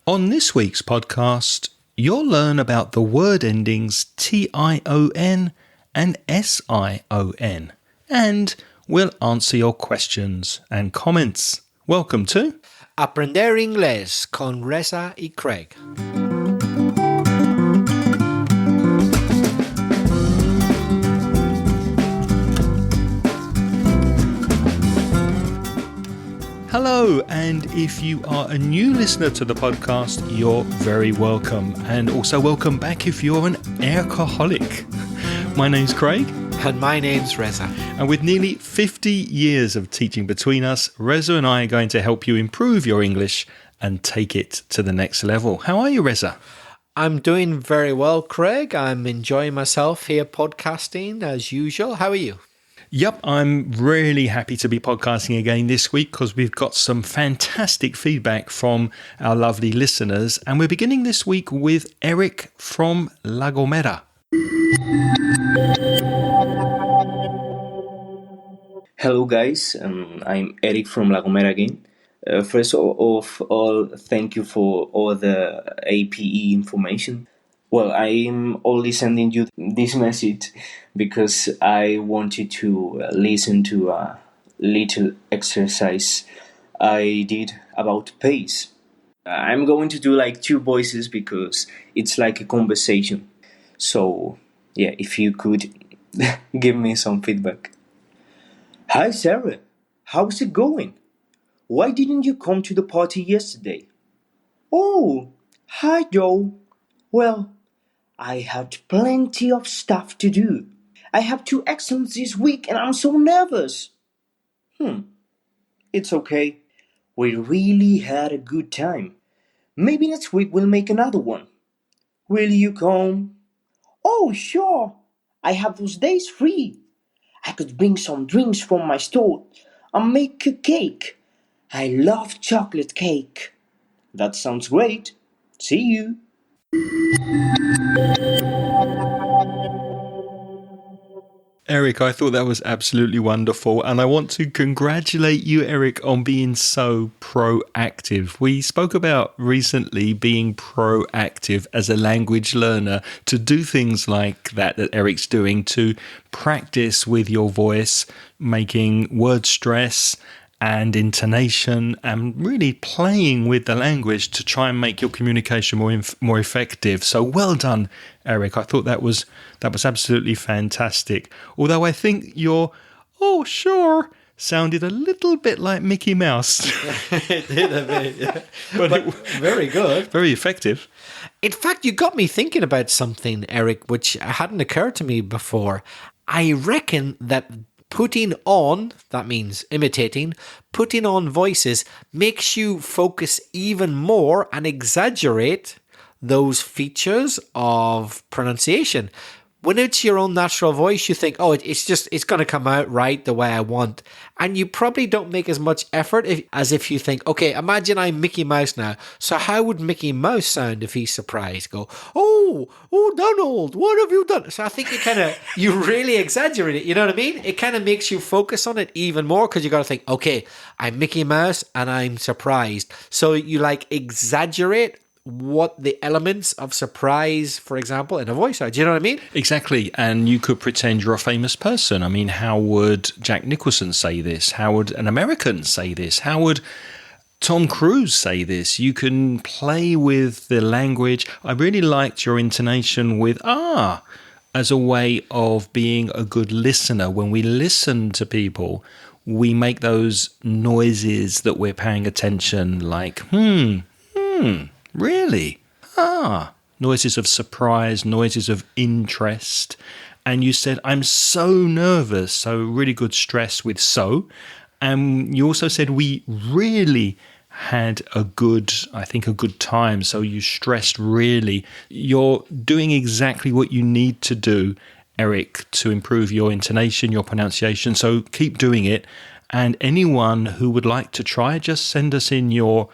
On this week's podcast, you'll learn about the word endings tion and sion, and we'll answer your questions and comments. Welcome to Aprender Inglés con Reza y Craig. Hello, and if you are a new listener to the podcast, you're very welcome. And also welcome back if you're an AIRC-aholic. My name's Craig. And my name's Reza. And with nearly 50 years of teaching between us, Reza and I are going to help you improve your English and take it to the next level. How are you, Reza? I'm doing very well, Craig. I'm enjoying myself here podcasting as usual. How are you? Yep, I'm really happy to be podcasting again this week because we've got some fantastic feedback from our lovely listeners. And we're beginning this week with Eric from La Gomera. Hello guys, I'm Eric from La Gomera again. First of all, thank you for all the APE information. Well, I'm only sending you this message because I wanted to listen to a little exercise I did about pace. I'm going to do like two voices because it's like a conversation. So, yeah, if you could give me some feedback. Hi Sarah, how's it going? Why didn't you come to the party yesterday? Oh, hi Joe. Well, I had plenty of stuff to do. I have 2 exams this week and I'm so nervous. It's okay. We really had a good time. Maybe next week we'll make another one. Will you come? Oh, sure. I have those days free. I could bring some drinks from my store and make a cake. I love chocolate cake. That sounds great. See you. Eric, I thought that was absolutely wonderful, and I want to congratulate you, Eric, on being so proactive. We spoke about recently being proactive as a language learner to do things like that Eric's doing, to practice with your voice, making word stress and intonation, and really playing with the language to try and make your communication more effective. So well done, Eric. I thought that was absolutely fantastic. Although I think your "oh sure" sounded a little bit like Mickey Mouse. It did a bit, yeah. but very good. Very effective. In fact, you got me thinking about something, Eric, which hadn't occurred to me before. I reckon that putting on, that means imitating, putting on voices makes you focus even more and exaggerate those features of pronunciation. When it's your own natural voice, you think, oh, it's going to come out right the way I want. And you probably don't make as much effort as if you think, okay, imagine I'm Mickey Mouse now. So how would Mickey Mouse sound if he's surprised? Go, oh, Donald, what have you done? So I think you really exaggerate it. You know what I mean? It kind of makes you focus on it even more because you got to think, okay, I'm Mickey Mouse and I'm surprised. So you exaggerate what the elements of surprise, for example, in a voice are. Do you know what I mean? Exactly. And you could pretend you're a famous person. I mean, how would Jack Nicholson say this? How would an American say this? How would Tom Cruise say this? You can play with the language. I really liked your intonation with as a way of being a good listener. When we listen to people, we make those noises that we're paying attention, like, really? Noises of surprise, noises of interest. And you said, I'm so nervous. So really good stress with so. And you also said we really had a good time. So you stressed really. You're doing exactly what you need to do, Eric, to improve your intonation, your pronunciation. So keep doing it. And anyone who would like to try, just send us in your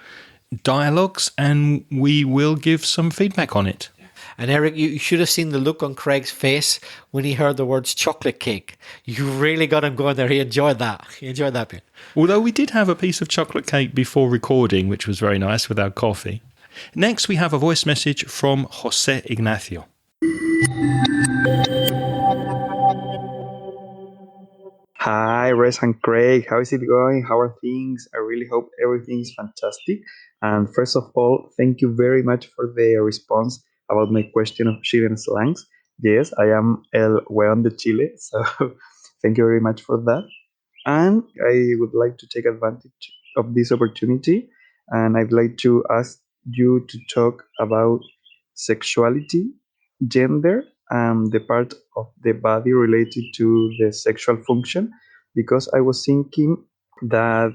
dialogues and we will give some feedback on it. And Eric, you should have seen the look on Craig's face when he heard the words chocolate cake. You really got him going there. He enjoyed that. He enjoyed that bit. Although we did have a piece of chocolate cake before recording, which was very nice with our coffee. Next, we have a voice message from Jose Ignacio. Hi, Res and Craig. How is it going? How are things? I really hope everything is fantastic. And first of all, thank you very much for the response about my question of Chilean slangs. Yes, I am El Weón de Chile, so thank you very much for that. And I would like to take advantage of this opportunity, and I'd like to ask you to talk about sexuality, gender, and the part of the body related to the sexual function, because I was thinking that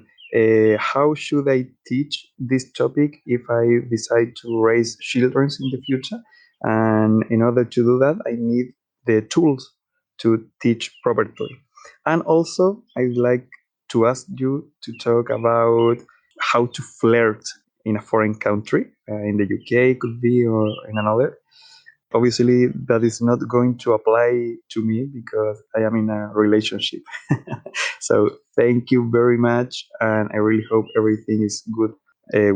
how should I teach this topic if I decide to raise children in the future? And in order to do that, I need the tools to teach properly. And also, I'd like to ask you to talk about how to flirt in a foreign country, in the UK, could be, or in another. Obviously, that is not going to apply to me because I am in a relationship. So, thank you very much, and I really hope everything is good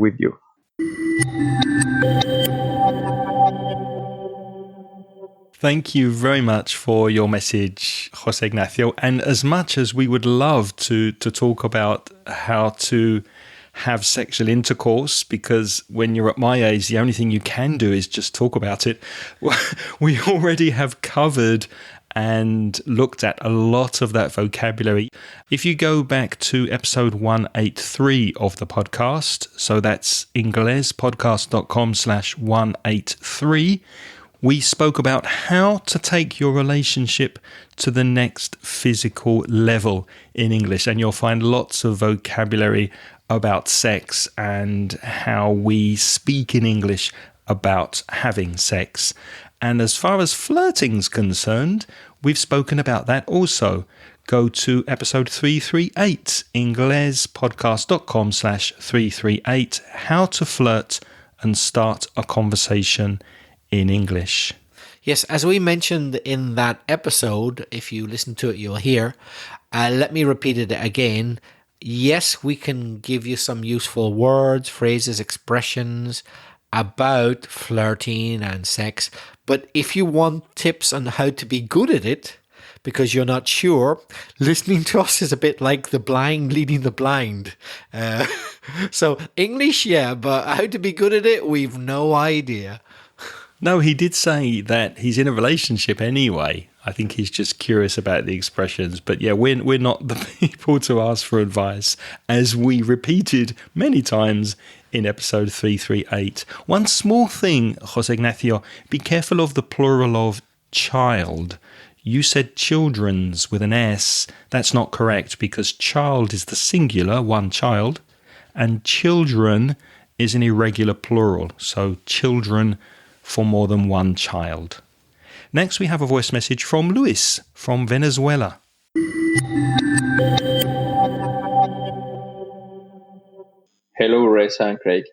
with you. Thank you very much for your message, Jose Ignacio. And as much as we would love to talk about how to have sexual intercourse, because when you're at my age, the only thing you can do is just talk about it. We already have covered and looked at a lot of that vocabulary. If you go back to episode 183 of the podcast, so that's inglespodcast.com/183, we spoke about how to take your relationship to the next physical level in English. And you'll find lots of vocabulary about sex and how we speak in English about having sex. And as far as flirting's concerned, we've spoken about that also. Go to episode 338, inglespodcast.com/338, how to flirt and start a conversation in English. Yes, as we mentioned in that episode, if you listen to it, you'll hear. Let me repeat it again. Yes, we can give you some useful words, phrases, expressions about flirting and sex. But if you want tips on how to be good at it, because you're not sure, listening to us is a bit like the blind leading the blind. So English, yeah, but how to be good at it, we've no idea. No, he did say that he's in a relationship anyway. I think he's just curious about the expressions. But yeah, we're not the people to ask for advice, as we repeated many times in episode 338. One small thing, Jose Ignacio, be careful of the plural of child. You said children's with an S. That's not correct, because child is the singular, one child, and children is an irregular plural. So children for more than one child. Next, we have a voice message from Luis from Venezuela. Hello, Reza and Craig.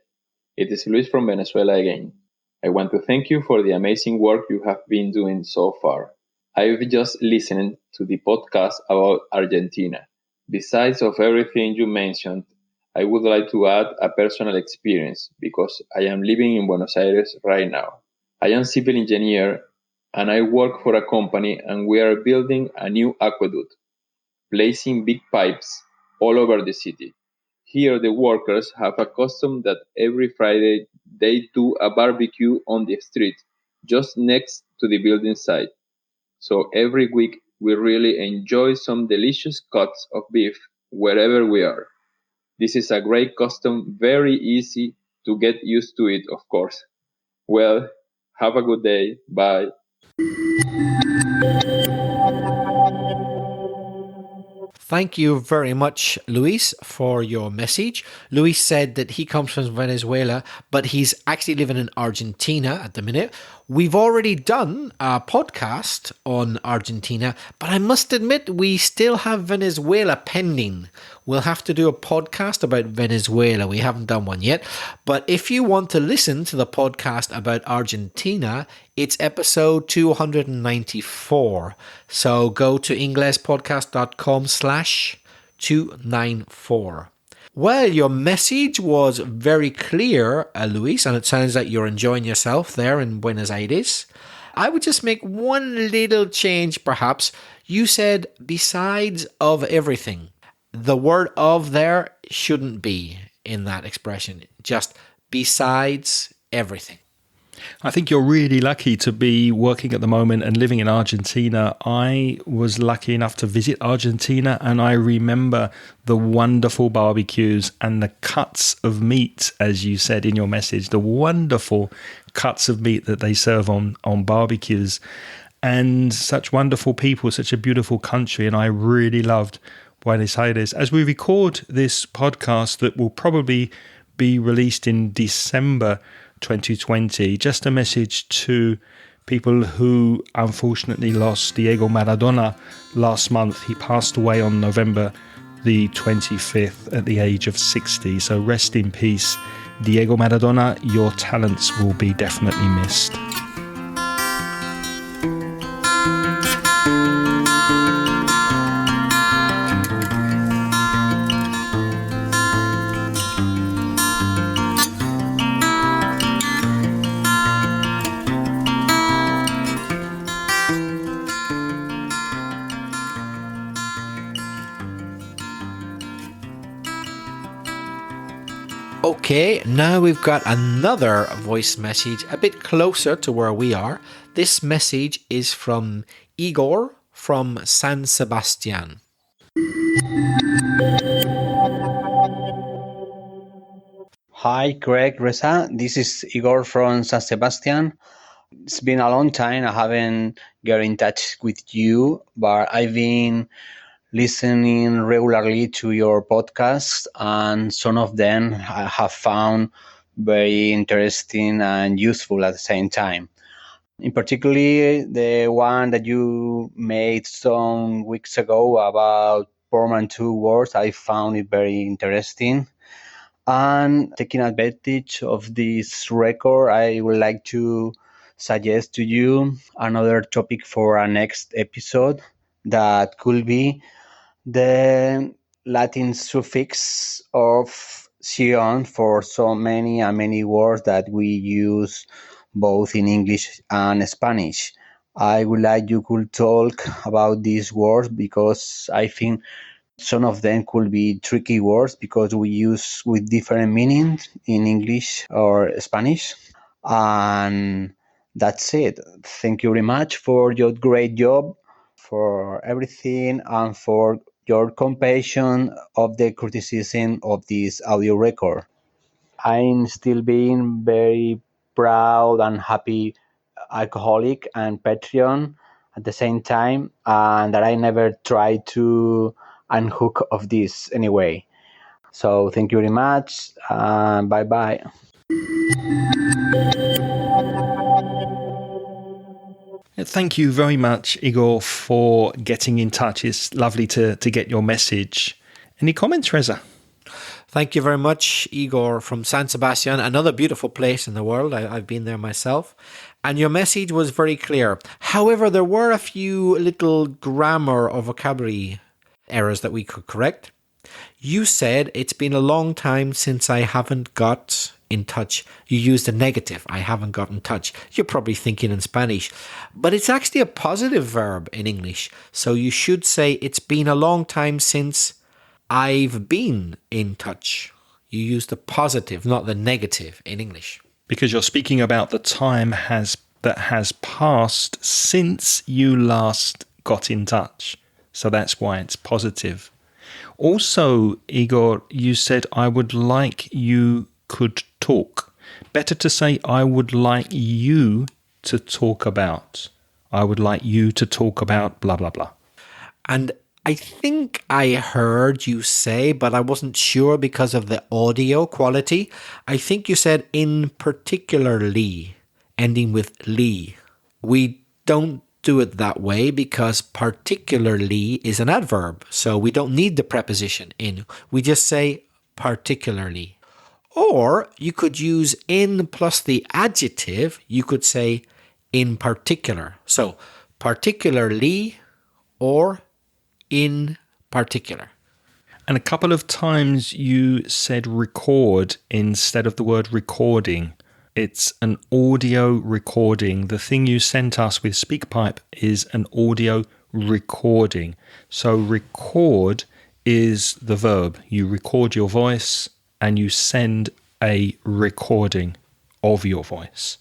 It is Luis from Venezuela again. I want to thank you for the amazing work you have been doing so far. I've just listened to the podcast about Argentina. Besides of everything you mentioned, I would like to add a personal experience because I am living in Buenos Aires right now. I am civil engineer and I work for a company, and we are building a new aqueduct, placing big pipes all over the city. Here the workers have a custom that every Friday they do a barbecue on the street just next to the building site. So every week we really enjoy some delicious cuts of beef wherever we are. This is a great custom, very easy to get used to it, of course. Well, have a good day. Bye. Thank you very much, Luis, for your message. Luis said that he comes from Venezuela, but he's actually living in Argentina at the minute. We've already done a podcast on Argentina, but I must admit we still have Venezuela pending. We'll have to do a podcast about Venezuela. We haven't done one yet. But if you want to listen to the podcast about Argentina, it's episode 294. So go to inglespodcast.com/294. Well, your message was very clear, Luis, and it sounds like you're enjoying yourself there in Buenos Aires. I would just make one little change, perhaps. You said besides of everything. The word of there shouldn't be in that expression, just besides everything. I think you're really lucky to be working at the moment and living in Argentina. I was lucky enough to visit Argentina, and I remember the wonderful barbecues and the cuts of meat, as you said in your message, the wonderful cuts of meat that they serve on barbecues, and such wonderful people, such a beautiful country. And I really loved Buenos Aires. As we record this podcast that will probably be released in December 2020, just a message to people who unfortunately lost Diego Maradona last month. He passed away on November the 25th at the age of 60. So rest in peace, Diego Maradona. Your talents will be definitely missed. Okay, now we've got another voice message a bit closer to where we are. This message is from Igor from San Sebastian. Hi, Greg, Reza. This is Igor from San Sebastian. It's been a long time. I haven't got in touch with you, but I've been listening regularly to your podcasts, and some of them I have found very interesting and useful at the same time. In particular, the one that you made some weeks ago about portmanteau words, I found it very interesting. And taking advantage of this record, I would like to suggest to you another topic for our next episode that could be the Latin suffix of tion for so many words that we use both in English and Spanish. I would like you could talk about these words because I think some of them could be tricky words because we use with different meanings in English or Spanish. And that's it. Thank you very much for your great job, for everything, and for your compassion of the criticism of this audio record. I'm still being very proud and happy alcoholic and Patreon at the same time, and that I never tried to unhook of this anyway. So thank you very much, and bye bye. Thank you very much, Igor, for getting in touch. It's lovely to get your message. Any comments, Reza? Thank you very much, Igor from San Sebastian, another beautiful place in the world. I've been there myself. And your message was very clear. However, there were a few little grammar or vocabulary errors that we could correct. You said it's been a long time since I haven't got in touch. You used a negative, I haven't got in touch. You're probably thinking in Spanish, but it's actually a positive verb in English. So you should say it's been a long time since I've been in touch. You use the positive, not the negative in English. Because you're speaking about the time that has passed since you last got in touch. So that's why it's positive. Also, Igor, you said, I would like you could talk. Better to say, I would like you to talk about. I would like you to talk about blah, blah, blah. And I think I heard you say, but I wasn't sure because of the audio quality. I think you said in particularly, ending with ly. We don't do it that way because particularly is an adverb. So we don't need the preposition in. We just say particularly. Or you could use in plus the adjective. You could say in particular. So particularly or in particular. And a couple of times you said record instead of the word recording. It's an audio recording. The thing you sent us with SpeakPipe is an audio recording. So record is the verb. You record your voice and you send a recording of your voice.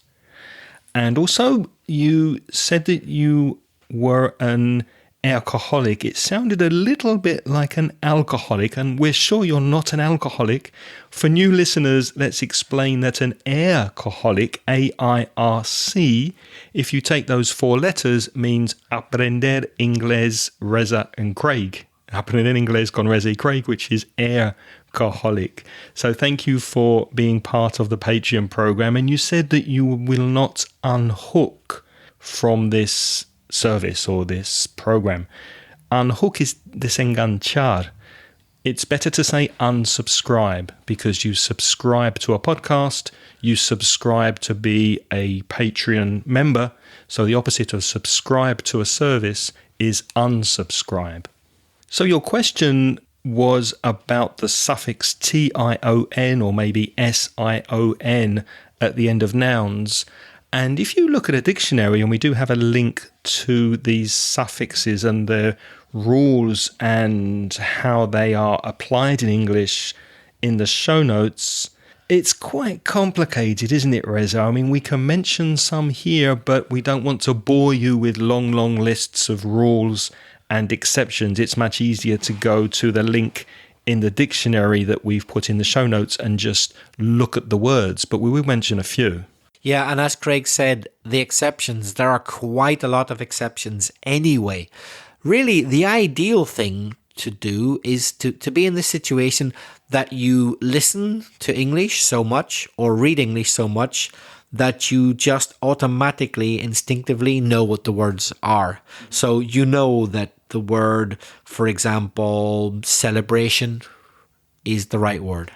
And also you said that you were an alcoholic. It sounded a little bit like an alcoholic, and we're sure you're not an alcoholic. For new listeners, let's explain that an AIRCoholic, AIRC, if you take those 4 letters, means Aprender Inglés, Reza and Craig. Aprender Inglés con Reza y Craig, which is AIRCoholic. So thank you for being part of the Patreon program. And you said that you will not unhook from this service or this program. Unhook is desenganchar. It's better to say unsubscribe, because you subscribe to a podcast, you subscribe to be a Patreon member. So the opposite of subscribe to a service is unsubscribe. So your question was about the suffix tion or maybe sion at the end of nouns. And if you look at a dictionary, and we do have a link to these suffixes and their rules and how they are applied in English in the show notes, it's quite complicated, isn't it, Reza? I mean, we can mention some here, but we don't want to bore you with long lists of rules and exceptions. It's much easier to go to the link in the dictionary that we've put in the show notes and just look at the words, but we will mention a few. Yeah, and as Craig said, the exceptions, there are quite a lot of exceptions anyway. Really, the ideal thing to do is to be in the situation that you listen to English so much or read English so much that you just automatically, instinctively know what the words are. So you know that the word, for example, celebration is the right word.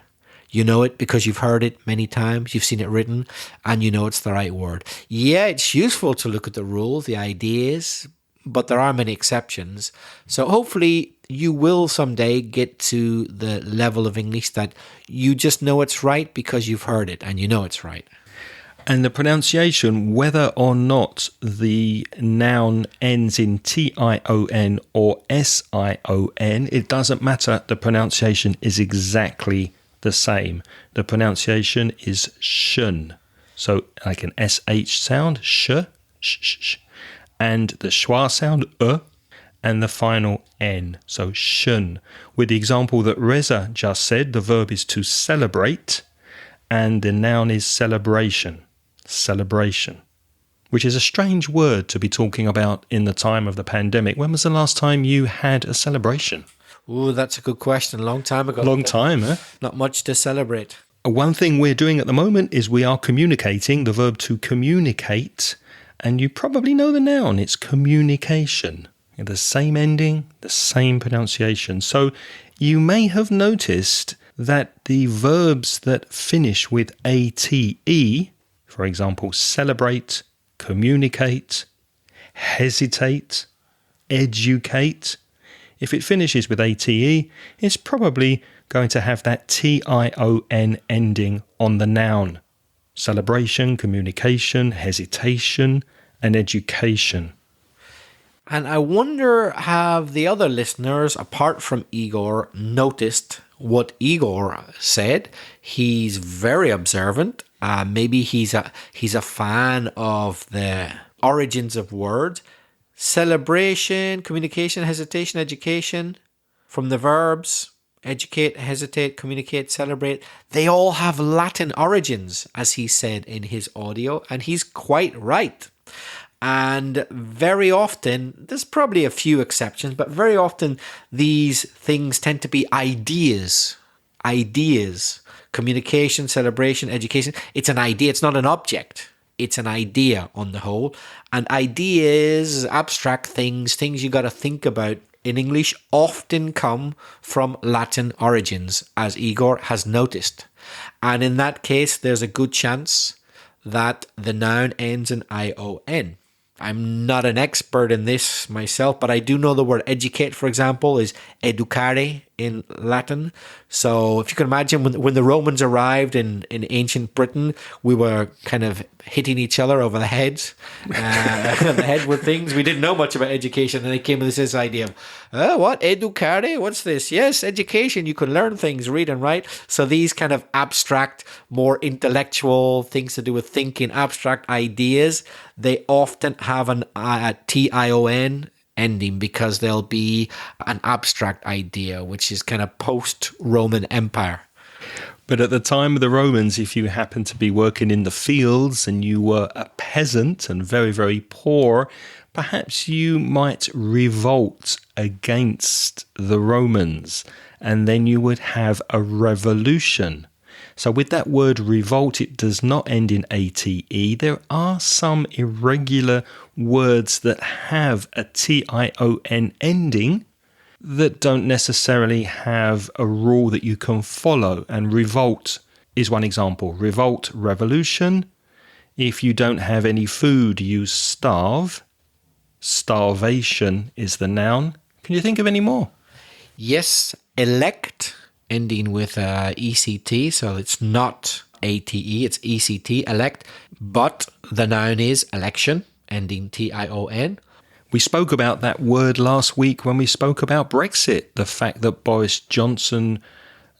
You know it because you've heard it many times, you've seen it written, and you know it's the right word. Yeah, it's useful to look at the rules, the ideas, but there are many exceptions. So hopefully you will someday get to the level of English that you just know it's right because you've heard it and you know it's right. And the pronunciation, whether or not the noun ends in tion or sion, it doesn't matter. The pronunciation is exactly the same. The pronunciation is shun. So like an sh sound, sh, and the schwa sound, and the final n. So shun. With the example that Reza just said, the verb is to celebrate, and the noun is celebration. Celebration, which is a strange word to be talking about in the time of the pandemic. When was the last time you had a celebration? Ooh, that's a good question. A long time ago. Long time, eh? Not much to celebrate. One thing we're doing at the moment is we are communicating, the verb to communicate, and you probably know the noun. It's communication. The same ending, the same pronunciation. So you may have noticed that the verbs that finish with ate, for example, celebrate, communicate, hesitate, educate, if it finishes with ate, it's probably going to have that tion ending on the noun. Celebration, communication, hesitation, and education. And I wonder, have the other listeners, apart from Igor, noticed what Igor said? He's very observant. Maybe he's a fan of the origins of words. Celebration, communication, hesitation, education, from the verbs educate, hesitate, communicate, celebrate. They all have Latin origins, as he said in his audio, and he's quite right. And very often, there's probably a few exceptions, but very often these things tend to be ideas. Ideas. Communication, celebration, education. It's an idea. It's not an object. It's an idea on the whole. And ideas, abstract things you got to think about in English often come from Latin origins, as Igor has noticed. And in that case, there's a good chance that the noun ends in ion. I'm not an expert in this myself, but I do know the word educate, for example, is educare in Latin. So if you can imagine when the Romans arrived in ancient Britain, we were kind of hitting each other over the head, the head with things. We didn't know much about education, and they came with this idea of, what, educare? What's this? Yes, education. You can learn things, read and write. So these kind of abstract, more intellectual things to do with thinking, abstract ideas, they often have an tion ending because there'll be an abstract idea, which is kind of post-Roman Empire. But at the time of the Romans, if you happened to be working in the fields and you were a peasant and very, very poor, perhaps you might revolt against the Romans, and then you would have a revolution. So with that word revolt, it does not end in ate. There are some irregular words that have a tion ending that don't necessarily have a rule that you can follow. And revolt is one example. Revolt, revolution. If you don't have any food, you starve. Starvation is the noun. Can you think of any more? Yes, elect, ending with ECT, so it's not ATE, it's ECT, elect, but the noun is election, ending TION. We spoke about that word last week when we spoke about Brexit, the fact that Boris Johnson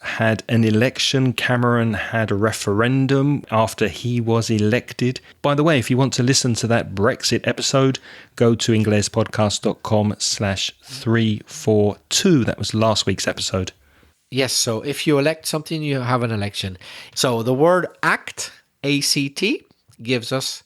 had an election, Cameron had a referendum after he was elected. By the way, if you want to listen to that Brexit episode, go to inglespodcast.com/342. That was last week's episode. Yes, so if you elect something, you have an election. So the word act, ACT, gives us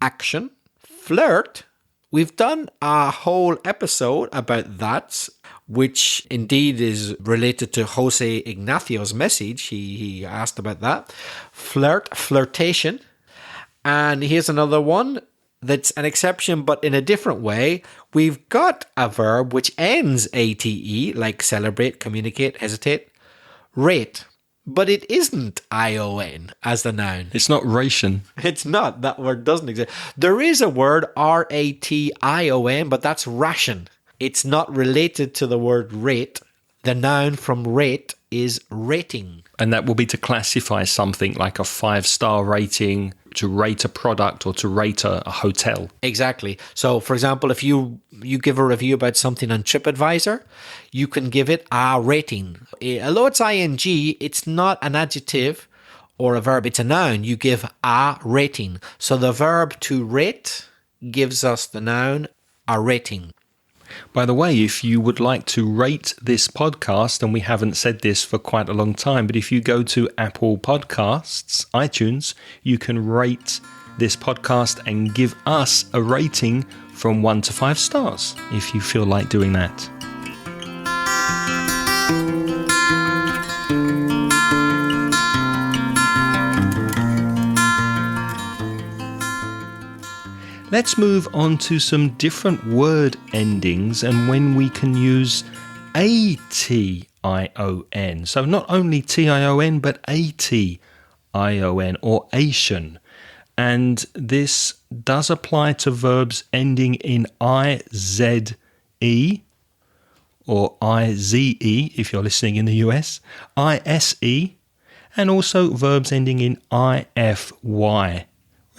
action. Flirt, we've done a whole episode about that, which indeed is related to Jose Ignacio's message. He asked about that. Flirt, flirtation. And here's another one that's an exception, but in a different way. We've got a verb which ends ATE, like celebrate, communicate, hesitate, rate. But it isn't ION as the noun. It's not ration. It's not. That word doesn't exist. There is a word RATION, but that's ration. It's not related to the word rate. The noun from rate is rating. And that will be to classify something like a 5-star rating, to rate a product, or to rate a hotel. Exactly. So, for example, if you give a review about something on TripAdvisor, you can give it a rating. Although it's ing, it's not an adjective or a verb. It's a noun. You give a rating. So the verb to rate gives us the noun a rating. By the way, if you would like to rate this podcast, and we haven't said this for quite a long time, but if you go to Apple Podcasts, iTunes, you can rate this podcast and give us a rating from 1 to 5 stars if you feel like doing that. Let's move on to some different word endings and when we can use ATION. So not only TION, but ATION or Asian. And this does apply to verbs ending in IZE or IZE if you're listening in the US, ISE, and also verbs ending in IFY.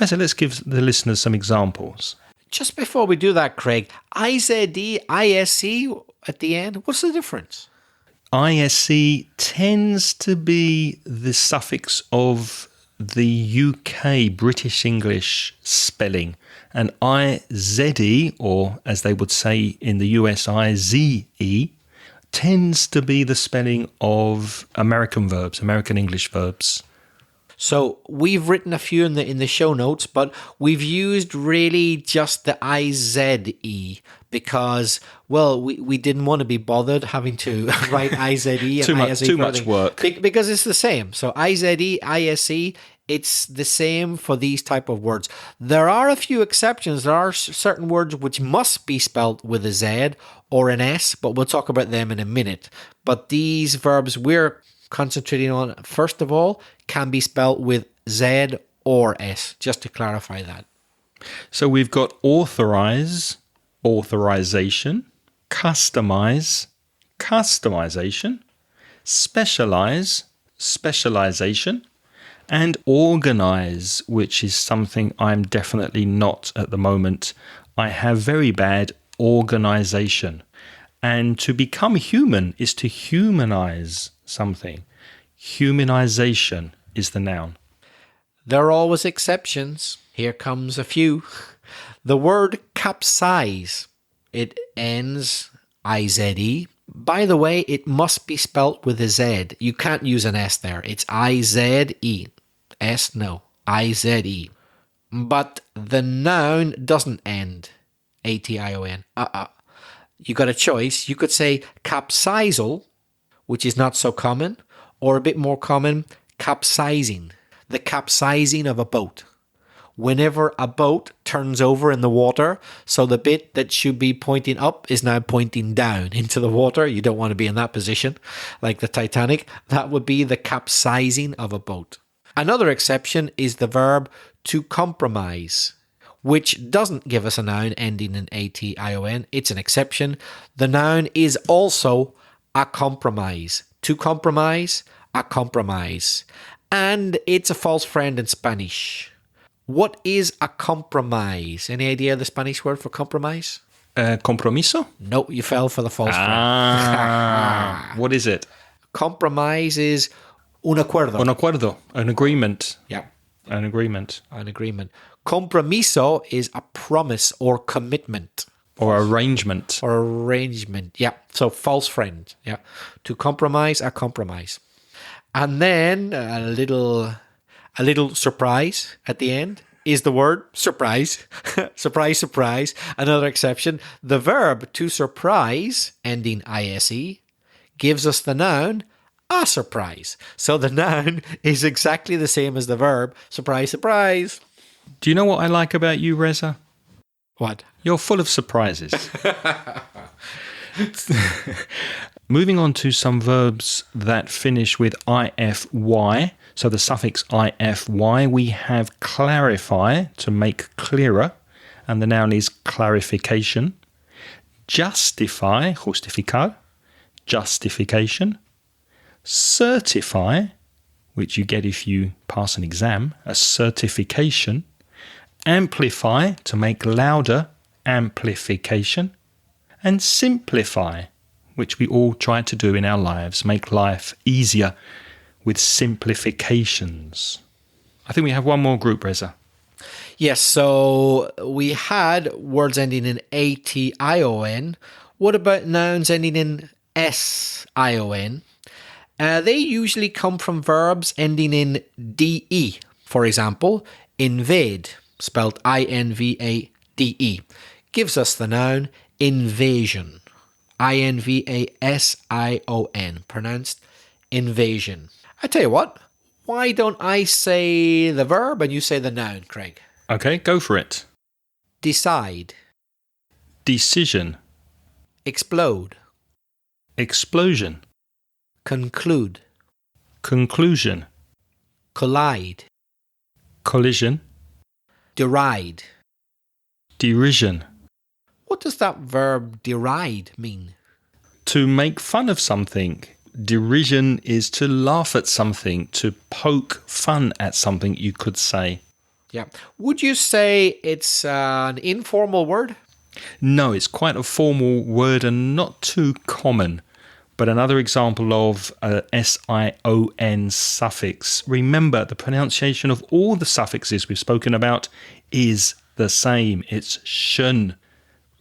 So let's give the listeners some examples. Just before we do that, Craig, IZE, ISE at the end, what's the difference? ISE tends to be the suffix of the UK British English spelling, and IZE, or as they would say in the US, IZE, tends to be the spelling of American verbs, American English verbs. So we've written a few in the show notes, but we've used really just the IZE because, well, we didn't want to be bothered having to write IZE and ISE. Too much work. Because it's the same. So IZE, ISE, it's the same for these type of words. There are a few exceptions. There are certain words which must be spelled with a Z or an S, but we'll talk about them in a minute. But these verbs we're concentrating on, first of all, can be spelled with Z or S, just to clarify that. So we've got authorize, authorization, customize, customization, specialize, specialization, and organize, which is something I'm definitely not at the moment. I have very bad organization. And to become human is to humanize something. Humanization is the noun. There are always exceptions. Here comes a few. The word capsize. It ends I-Z-E. By the way, it must be spelt with a Z. You can't use an S there. It's I-Z-E. S, no. I-Z-E. But the noun doesn't end A-T-I-O-N. You got a choice. You could say capsizal, which is not so common, or a bit more common, capsizing. The capsizing of a boat. Whenever a boat turns over in the water, so the bit that should be pointing up is now pointing down into the water. You don't want to be in that position, like the Titanic. That would be the capsizing of a boat. Another exception is the verb to compromise, which doesn't give us a noun ending in A-T-I-O-N. It's an exception. The noun is also a compromise. To compromise, a compromise. And it's a false friend in Spanish. What is a compromise? Any idea the Spanish word for compromise? Compromiso? No, you fell for the false friend. What is it? Compromise is un acuerdo. Un acuerdo, an agreement. Yeah, An agreement. an agreement. Compromiso is a promise or commitment. Or arrangement. Or arrangement. Yeah, so false friend. Yeah, to compromise, a compromise. And then a little surprise at the end is the word surprise. Surprise, surprise. Another exception. The verb to surprise, ending ISE, gives us the noun a surprise. So the noun is exactly the same as the verb. Surprise, surprise. Do you know what I like about you, Reza? What? You're full of surprises. Moving on to some verbs that finish with ify. So the suffix ify, we have clarify, to make clearer, and the noun is clarification. Justify, justificar, justification. Certify, which you get if you pass an exam, a certification. Amplify, to make louder, amplification. And simplify, which we all try to do in our lives, make life easier with simplifications. I think we have one more group, Reza. Yes, so we had words ending in A-T-I-O-N. What about nouns ending in S-I-O-N? They usually come from verbs ending in D-E. For example, invade, spelled I-N-V-A-D-E, gives us the noun invasion. I-N-V-A-S-I-O-N, pronounced invasion. I tell you what, why don't I say the verb and you say the noun, Craig? Okay, go for it. Decide. Decision. Explode. Explosion. Conclude. Conclusion. Collide. Collision. Deride. Derision. What does that verb deride mean? To make fun of something. Derision is to laugh at something, to poke fun at something, you could say. Yeah. Would you say it's an informal word? No, it's quite a formal word and not too common. But another example of a S-I-O-N suffix. Remember, the pronunciation of all the suffixes we've spoken about is the same. It's tion.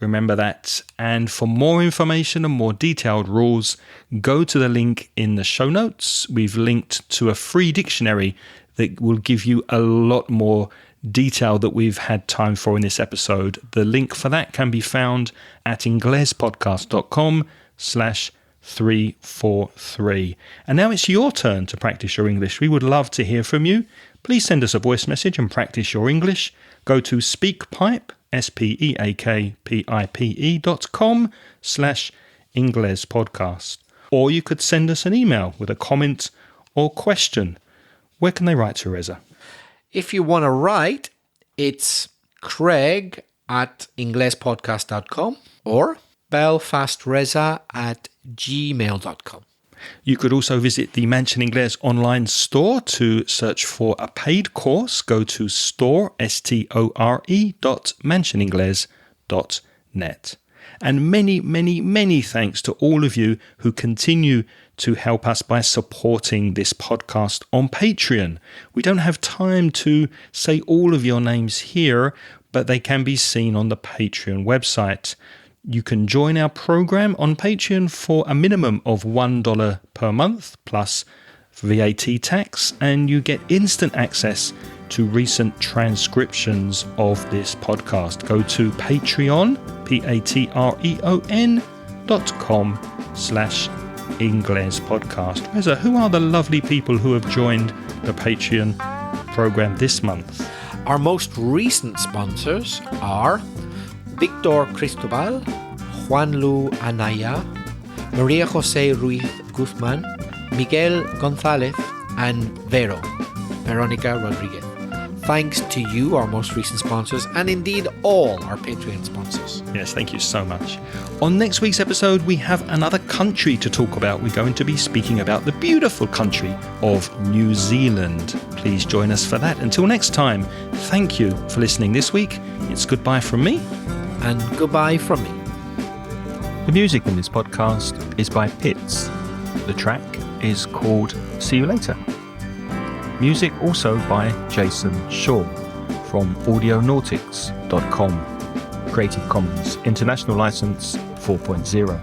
Remember that. And for more information and more detailed rules, go to the link in the show notes. We've linked to a free dictionary that will give you a lot more detail that we've had time for in this episode. The link for that can be found at inglespodcast.com/343. And now it's your turn to practice your English. We would love to hear from you. Please send us a voice message and practice your English. Go to SpeakPipe, speakpipe.com/inglespodcast. Or you could send us an email with a comment or question. Where can they write to, Reza? If you want to write, it's Craig at inglespodcast.com or belfastreza at gmail.com. You could also visit the Mansion Inglés online store to search for a paid course. Go to store.mansioningles.net. And many, many, many thanks to all of you who continue to help us by supporting this podcast on Patreon. We don't have time to say all of your names here, but they can be seen on the Patreon website. You can join our program on Patreon for a minimum of $1 per month plus VAT tax, and you get instant access to recent transcriptions of this podcast. Go to Patreon, patreon.com/Ingles podcast. Reza, who are the lovely people who have joined the Patreon program this month? Our most recent sponsors are Victor Cristobal, Juan Lu Anaya, Maria Jose Ruiz Guzman, Miguel Gonzalez, and Veronica Rodriguez. Thanks to you, our most recent sponsors, and indeed all our Patreon sponsors. Yes, thank you so much. On next week's episode, we have another country to talk about. We're going to be speaking about the beautiful country of New Zealand. Please join us for that. Until next time, thank you for listening this week. It's goodbye from me. And goodbye from me. The music in this podcast is by Pitts. The track is called See You Later. Music also by Jason Shaw from audionautics.com. Creative Commons International License 4.0.